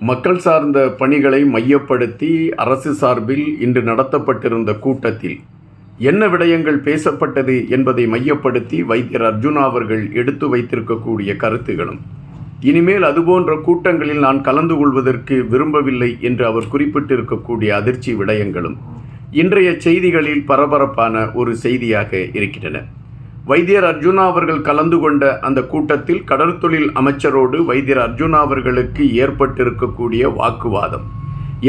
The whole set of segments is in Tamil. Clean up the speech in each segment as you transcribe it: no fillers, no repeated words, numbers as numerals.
மக்கள் சார்ந்த பணிகளை மையப்படுத்தி அரசு சார்பில் இன்று நடத்தப்பட்டிருந்த கூட்டத்தில் என்ன விடயங்கள் பேசப்பட்டது என்பதை மையப்படுத்தி வைத்தியர் அர்ஜுனா அவர்கள் எடுத்து வைத்திருக்கக்கூடிய கருத்துகளும், இனிமேல் அதுபோன்ற கூட்டங்களில் நான் கலந்து கொள்வதற்கு விரும்பவில்லை என்று அவர் குறிப்பிட்டிருக்கக்கூடிய அதிர்ச்சி விடயங்களும் இன்றைய செய்திகளில் பரபரப்பான ஒரு செய்தியாக இருக்கின்றன. வைத்தியர் அர்ஜுனா அவர்கள் கலந்து கொண்ட அந்த கூட்டத்தில் கடற்தொழில் அமைச்சரோடு வைத்தியர் அர்ஜுனா அவர்களுக்கு ஏற்பட்டிருக்கக்கூடிய வாக்குவாதம்,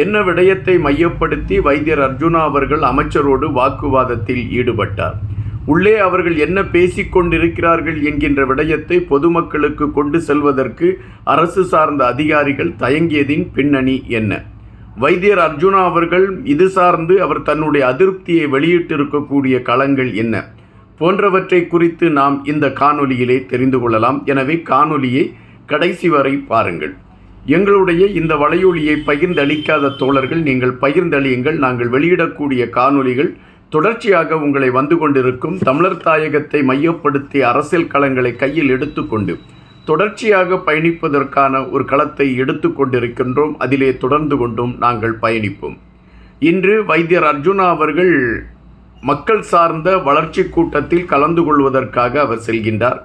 என்ன விடயத்தை மையப்படுத்தி வைத்தியர் அர்ஜுனா அவர்கள் அமைச்சரோடு வாக்குவாதத்தில் ஈடுபட்டார், உள்ளே அவர்கள் என்ன பேசிக்கொண்டிருக்கிறார்கள் என்கின்ற விடயத்தை பொதுமக்களுக்கு கொண்டு செல்வதற்கு அரசு சார்ந்த அதிகாரிகள் தயங்கியதின் பின்னணி என்ன, வைத்தியர் அர்ஜுனா அவர்கள் இது சார்ந்து அவர் தன்னுடைய அதிருப்தியை வெளியிட்டிருக்கக்கூடிய களங்கள் என்ன போன்றவற்றை குறித்து நாம் இந்த காணொலியிலே தெரிந்து கொள்ளலாம். எனவே காணொலியை கடைசி வரை பாருங்கள். எங்களுடைய இந்த வலையொலியை பகிர்ந்தளிக்காத தோழர்கள் நீங்கள் பகிர்ந்தளியுங்கள். நாங்கள் வெளியிடக்கூடிய காணொலிகள் தொடர்ச்சியாக உங்களை வந்து கொண்டிருக்கும். தமிழர் தாயகத்தை மையப்படுத்தி அரசியல் களங்களை கையில் எடுத்துக்கொண்டு தொடர்ச்சியாக பயணிப்பதற்கான ஒரு களத்தை எடுத்துக்கொண்டிருக்கின்றோம். அதிலே தொடர்ந்து கொண்டும் நாங்கள் பயணிப்போம். இன்று வைத்தியர் அர்ஜுனா அவர்கள் மக்கள் சார்ந்த வளர்ச்சி கூட்டத்தில் கலந்து கொள்வதற்காக அவர் செல்கின்றார்.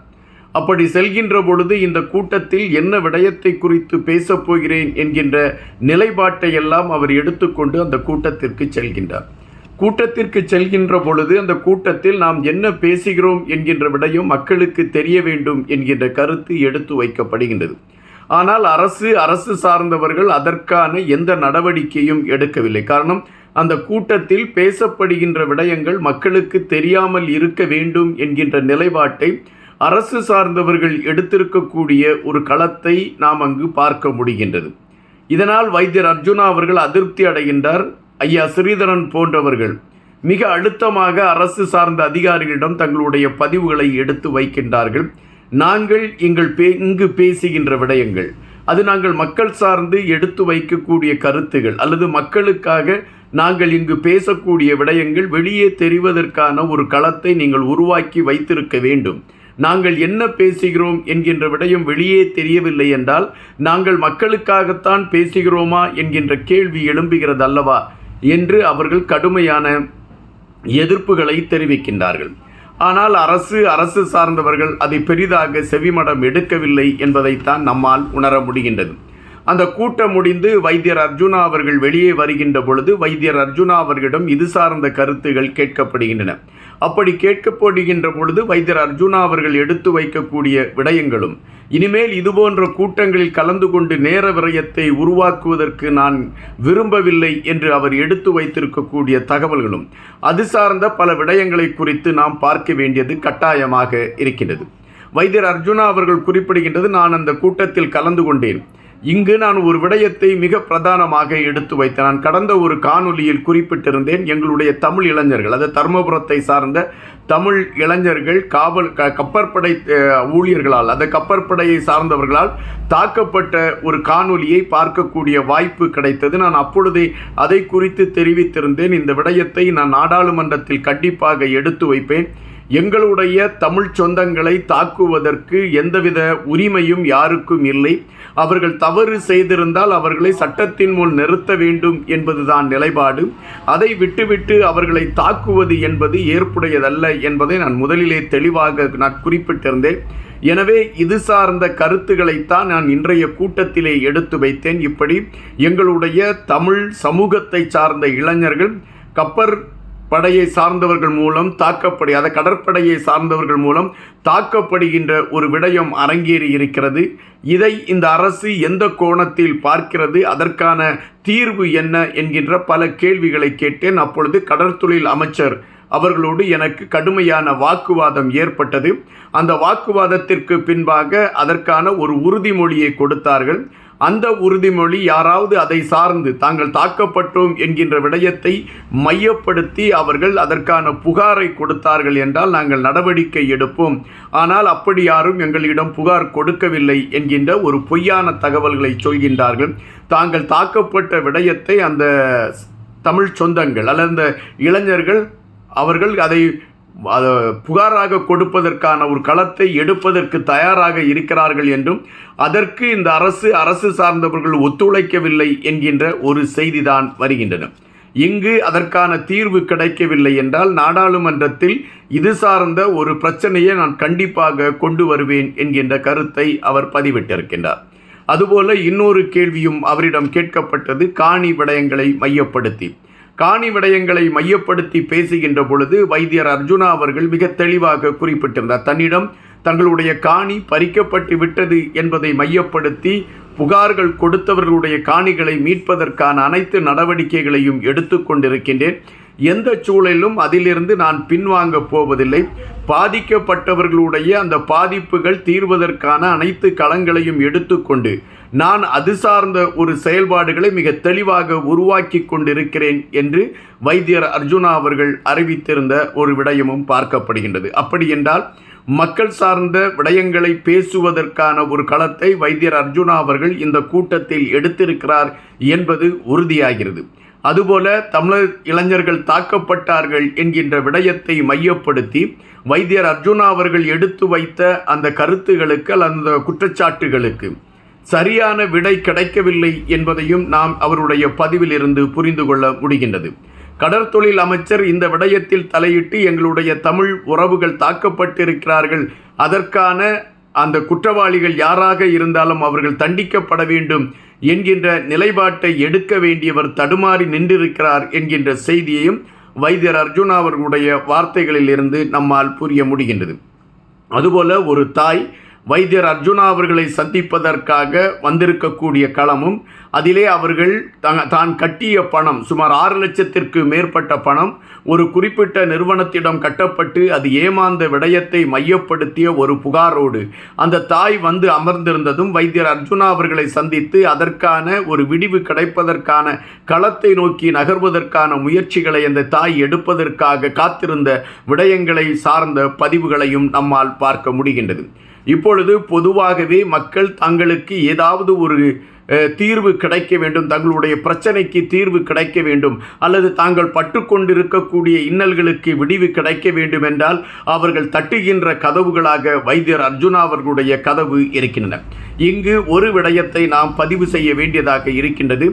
அப்படி செல்கின்ற பொழுது இந்த கூட்டத்தில் என்ன விடயத்தை குறித்து பேசப்போகிறேன் என்கின்ற நிலைப்பாட்டை எல்லாம் அவர் எடுத்துக்கொண்டு அந்த கூட்டத்திற்கு செல்கின்றார். கூட்டத்திற்கு செல்கின்ற பொழுது அந்த கூட்டத்தில் நாம் என்ன பேசுகிறோம் என்கின்ற விடயம் மக்களுக்கு தெரிய வேண்டும் என்கின்ற கருத்து எடுத்து வைக்கப்படுகின்றது. ஆனால் அரசு சார்ந்தவர்கள் அதற்கான எந்த நடவடிக்கையும் எடுக்கவில்லை. காரணம், அந்த கூட்டத்தில் பேசப்படுகின்ற விடயங்கள் மக்களுக்கு தெரியாமல் இருக்க வேண்டும் என்கின்ற நிலைப்பாட்டை அரசு சார்ந்தவர்கள் எடுத்திருக்கக்கூடிய ஒரு களத்தை நாம் அங்கு பார்க்க முடிகின்றது. இதனால் வைத்தியர் அர்ஜுனா அவர்கள் அதிருப்தி அடைகின்றார். ஐயா ஸ்ரீதரன் போன்றவர்கள் மிக அழுத்தமாக அரசு சார்ந்த அதிகாரிகளிடம் தங்களுடைய பதிவுகளை எடுத்து வைக்கின்றார்கள். நாங்கள் இங்கு பேசுகின்ற விடயங்கள் அது நாங்கள் மக்கள் சார்ந்து எடுத்து வைக்கக்கூடிய கருத்துகள் அல்லது மக்களுக்காக நாங்கள் இங்கு பேசக்கூடிய விடயங்கள் வெளியே தெரிவதற்கான ஒரு களத்தை நீங்கள் உருவாக்கி வைத்திருக்க வேண்டும். நாங்கள் என்ன பேசுகிறோம் என்கின்ற விடயம் வெளியே தெரியவில்லை என்றால் நாங்கள் மக்களுக்காகத்தான் பேசுகிறோமா என்கின்ற கேள்வி எழும்புகிறது அல்லவா என்று அவர்கள் கடுமையான எதிர்ப்புகளை தெரிவிக்கின்றார்கள். ஆனால் அரசு சார்ந்தவர்கள் அதை பெரிதாக செவிமடம் எடுக்கவில்லை என்பதைத்தான் நம்மால் உணர முடிகின்றது. அந்த கூட்டம் முடிந்து வைத்தியர் அர்ஜுனா அவர்கள் வெளியே வருகின்ற பொழுது வைத்தியர் அர்ஜுனா அவர்களிடம் இது சார்ந்த கருத்துகள் கேட்கப்படுகின்றன. அப்படி கேட்கப்படுகின்ற பொழுது வைத்தியர் அர்ஜுனா அவர்கள் எடுத்து வைக்கக்கூடிய விடயங்களும், இனிமேல் இதுபோன்ற கூட்டங்களில் கலந்து கொண்டு நேர விரயத்தை உருவாக்குவதற்கு நான் விரும்பவில்லை என்று அவர் எடுத்து வைத்திருக்கக்கூடிய தகவல்களும், அது சார்ந்த பல விடயங்களை குறித்து நாம் பார்க்க வேண்டியது கட்டாயமாக இருக்கின்றது. வைத்தியர் அர்ஜுனா அவர்கள் குறிப்பிடுகின்றது, நான் அந்த கூட்டத்தில் கலந்து கொண்டேன். இங்கு நான் ஒரு விடயத்தை மிக பிரதானமாக எடுத்து வைத்தேன். நான் கடந்த ஒரு காணொலியில் குறிப்பிட்டிருந்தேன், எங்களுடைய தமிழ் இளைஞர்கள், அது தர்மபுரத்தை சார்ந்த தமிழ் இளைஞர்கள் கப்பற்படை ஊழியர்களால், அந்த கப்பற்படையை சார்ந்தவர்களால் தாக்கப்பட்ட ஒரு காணொலியை பார்க்கக்கூடிய வாய்ப்பு கிடைத்தது. நான் அப்பொழுதே அதை குறித்து தெரிவித்திருந்தேன். இந்த விடயத்தை நான் நாடாளுமன்றத்தில் கண்டிப்பாக எடுத்து வைப்பேன். எங்களுடைய தமிழ் சொந்தங்களை தாக்குவதற்கு எந்தவித உரிமையும் யாருக்கும் இல்லை. அவர்கள் தவறு செய்திருந்தால் அவர்களை சட்டத்தின் முன் நிறுத்த வேண்டும் என்பதுதான் நிலைப்பாடு. அதை விட்டுவிட்டு அவர்களை தாக்குவது என்பது ஏற்புடையதல்ல என்பதை நான் முதலிலே தெளிவாக குறிப்பிட்டிருந்தேன். எனவே இது சார்ந்த கருத்துக்களைத்தான் நான் இன்றைய கூட்டத்திலே எடுத்து வைத்தேன். இப்படி எங்களுடைய தமிழ் சமூகத்தை சார்ந்த இளைஞர்கள் படையை சார்ந்தவர்கள் மூலம் கடற்படையை சார்ந்தவர்கள் மூலம் தாக்கப்படுகின்ற ஒரு விடயம் அரங்கேறி இருக்கிறது. இதை இந்த அரசு எந்த கோணத்தில் பார்க்கிறது, அதற்கான தீர்வு என்ன என்கின்ற பல கேள்விகளை கேட்டேன். அப்பொழுது கடற்தொழில் அமைச்சர் அவர்களோடு எனக்கு கடுமையான வாக்குவாதம் ஏற்பட்டது. அந்த வாக்குவாதத்திற்கு பின்பாக அதற்கான ஒரு உறுதிமொழியை கொடுத்தார்கள். அந்த உறுதிமொழி, யாராவது அதை சார்ந்து தாங்கள் தாக்கப்பட்டோம் என்கின்ற விடயத்தை மையப்படுத்தி அவர்கள் அதற்கான புகாரை கொடுத்தார்கள் என்றால் நாங்கள் நடவடிக்கை எடுப்போம். ஆனால் அப்படி யாரும் எங்களிடம் புகார் கொடுக்கவில்லை என்கின்ற ஒரு பொய்யான தகவல்களை சொல்கின்றார்கள். தாங்கள் தாக்கப்பட்ட விடயத்தை அந்த தமிழ் சொந்தங்கள் அல்லது அந்த இளைஞர்கள் அவர்கள் அதை புகாராக கொடுப்பதற்கான ஒரு களத்தை எடுப்பதற்கு தயாராக இருக்கிறார்கள் என்றும் அதற்கு இந்த அரசு சார்ந்தவர்கள் ஒத்துழைக்கவில்லை என்கின்ற ஒரு செய்திதான் வருகின்றன. இங்கு அதற்கான தீர்வு கிடைக்கவில்லை என்றால் நாடாளுமன்றத்தில் இது சார்ந்த ஒரு பிரச்சனையை நான் கண்டிப்பாக கொண்டு வருவேன் என்கின்ற கருத்தை அவர் பதிவிட்டிருக்கின்றார். அதுபோல இன்னொரு கேள்வியும் அவரிடம் கேட்கப்பட்டது காணி விடயங்களை மையப்படுத்தி பேசுகின்ற பொழுது வைத்தியர் அர்ஜுனா அவர்கள் மிக தெளிவாக குறிப்பிட்டிருந்தார். தன்னிடம் தங்களுடைய காணி பறிக்கப்பட்டு விட்டது என்பதை மையப்படுத்தி புகார்கள் கொடுத்தவர்களுடைய காணிகளை மீட்பதற்கான அனைத்து நடவடிக்கைகளையும் எடுத்துக்கொண்டிருக்கின்றேன். எந்த சூழலிலும் அதிலிருந்து நான் பின்வாங்கப் போவதில்லை. பாதிக்கப்பட்டவர்களுடைய அந்த பாதிப்புகள் தீர்வதற்கான அனைத்து களங்களையும் எடுத்துக்கொண்டு நான் அது சார்ந்த ஒரு செயல்பாடுகளை மிக தெளிவாக உருவாக்கி கொண்டிருக்கிறேன் என்று வைத்தியர் அர்ஜுனா அவர்கள் அறிவித்திருந்த ஒரு விடயமும் பார்க்கப்படுகின்றது. அப்படி என்றால் மக்கள் சார்ந்த விடயங்களை பேசுவதற்கான ஒரு களத்தை வைத்தியர் அர்ஜுனா அவர்கள் இந்த கூட்டத்தில் எடுத்திருக்கிறார் என்பது உறுதியாகிறது. அதுபோல தமிழர் இளைஞர்கள் தாக்கப்பட்டார்கள் என்கின்ற விடயத்தை மையப்படுத்தி வைத்தியர் அர்ஜுனா அவர்கள் எடுத்து வைத்த அந்த கருத்துகளுக்கு அந்த குற்றச்சாட்டுகளுக்கு சரியான விடை கிடைக்கவில்லை என்பதையும் நாம் அவருடைய பதிவிலிருந்து புரிந்து கொள்ள முடிகின்றது. கடற்தொழில் அமைச்சர் இந்த விடயத்தில் தலையிட்டு எங்களுடைய தமிழ் உறவுகள் தாக்கப்பட்டிருக்கிறார்கள், அதற்கான அந்த குற்றவாளிகள் யாராக இருந்தாலும் அவர்கள் தண்டிக்கப்பட வேண்டும் என்கின்ற நிலைப்பாட்டை எடுக்க வேண்டியவர் தடுமாறி நின்றிருக்கிறார் என்கின்ற செய்தியையும் வைத்தியர் அர்ஜுனா அவர்களுடைய வார்த்தைகளில் இருந்து நம்மால் புரிய முடிகின்றது. அதுபோல ஒரு தாய் வைத்தியர் அர்ஜுனா அவர்களை சந்திப்பதற்காக வந்திருக்கக்கூடிய களமும் அதிலே அவர்கள் தான் கட்டிய பணம் சுமார் 6 லட்சத்திற்கு மேற்பட்ட பணம் ஒரு குறிப்பிட்ட நிறுவனத்திடம் கட்டப்பட்டு அது ஏமாந்த விடயத்தை மையப்படுத்திய ஒரு புகாரோடு அந்த தாய் வந்து அமர்ந்திருந்ததும் வைத்தியர் அர்ஜுனா அவர்களை சந்தித்து அதற்கான ஒரு விடிவு கிடைப்பதற்கான களத்தை நோக்கி நகர்வதற்கான முயற்சிகளை அந்த தாய் எடுப்பதற்காக காத்திருந்த விடயங்களை சார்ந்த பதிவுகளையும் நம்மால் பார்க்க முடிகின்றது. இப்பொழுது பொதுவாகவே மக்கள் தங்களுக்கு ஏதாவது ஒரு தீர்வு கிடைக்க வேண்டும், தங்களுடைய பிரச்சனைக்கு தீர்வு கிடைக்க வேண்டும் அல்லது தாங்கள் பட்டுக்கொண்டிருக்கக்கூடிய இன்னல்களுக்கு விடிவு கிடைக்க வேண்டும் என்றால் அவர்கள் தட்டுகின்ற கதவுகளாக வைத்தியர் அர்ஜுனா அவர்களுடைய கதவு இருக்கின்றன. இங்கு ஒரு விடயத்தை நாம் பதிவு செய்ய வேண்டியதாக இருக்கின்றது.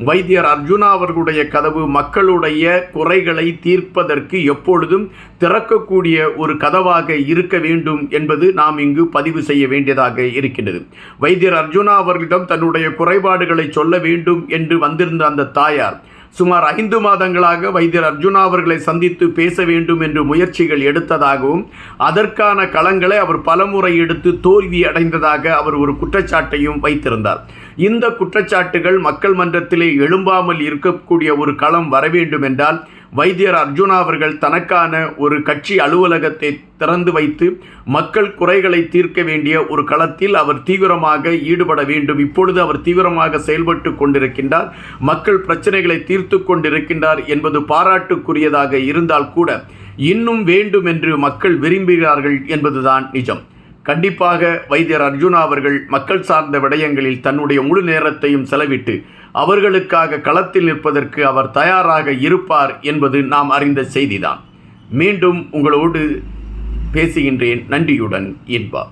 வைத்தியர் அர்ஜுனா அவர்களுடைய கதவு மக்களுடைய குறைகளை தீர்ப்பதற்கு எப்பொழுதும் திறக்கக்கூடிய ஒரு கதவாக இருக்க வேண்டும் என்பது நாம் இங்கு பதிவு செய்ய வேண்டியதாக இருக்கின்றது. வைத்தியர் அர்ஜுனா அவர்களிடம் தன்னுடைய குறைபாடுகளை சொல்ல வேண்டும் என்று வந்திருந்த அந்த தாயார் சுமார் 5 மாதங்களாக வைத்தியர் அர்ஜுனா அவர்களை சந்தித்து பேச வேண்டும் என்று முயற்சிகள் எடுத்ததாகவும் அதற்கான களங்களை அவர் பலமுறை எடுத்து தோல்வி அடைந்ததாக அவர் ஒரு குற்றச்சாட்டையும் வைத்திருந்தார். இந்த குற்றச்சாட்டுகள் மக்கள் மன்றத்திலே எழும்பாமல் இருக்கக்கூடிய ஒரு களம் வர வேண்டும் என்றால் வைத்தியர் அர்ஜுனா அவர்கள் தனக்கான ஒரு கட்சி அலுவலகத்தை திறந்து வைத்து மக்கள் குறைகளை தீர்க்க வேண்டிய ஒரு களத்தில் அவர் தீவிரமாக ஈடுபட வேண்டும். இப்பொழுது அவர் தீவிரமாக செயல்பட்டு கொண்டிருக்கின்றார், மக்கள் பிரச்சனைகளை தீர்த்து கொண்டிருக்கின்றார் என்பது பாராட்டுக்குரியதாக இருந்தால் கூட இன்னும் வேண்டும் என்று மக்கள் விரும்புகிறார்கள் என்பதுதான் நிஜம். கண்டிப்பாக வைத்தியர் அர்ஜுனா அவர்கள் மக்கள் சார்ந்த விடயங்களில் தன்னுடைய முழு நேரத்தையும் செலவிட்டு அவர்களுக்காக களத்தில் நிற்பதற்கு அவர் தயாராக இருப்பார் என்பது நாம் அறிந்த செய்திதான். மீண்டும் உங்களோடு பேசுகின்றேன். நன்றியுடன் இன்பா.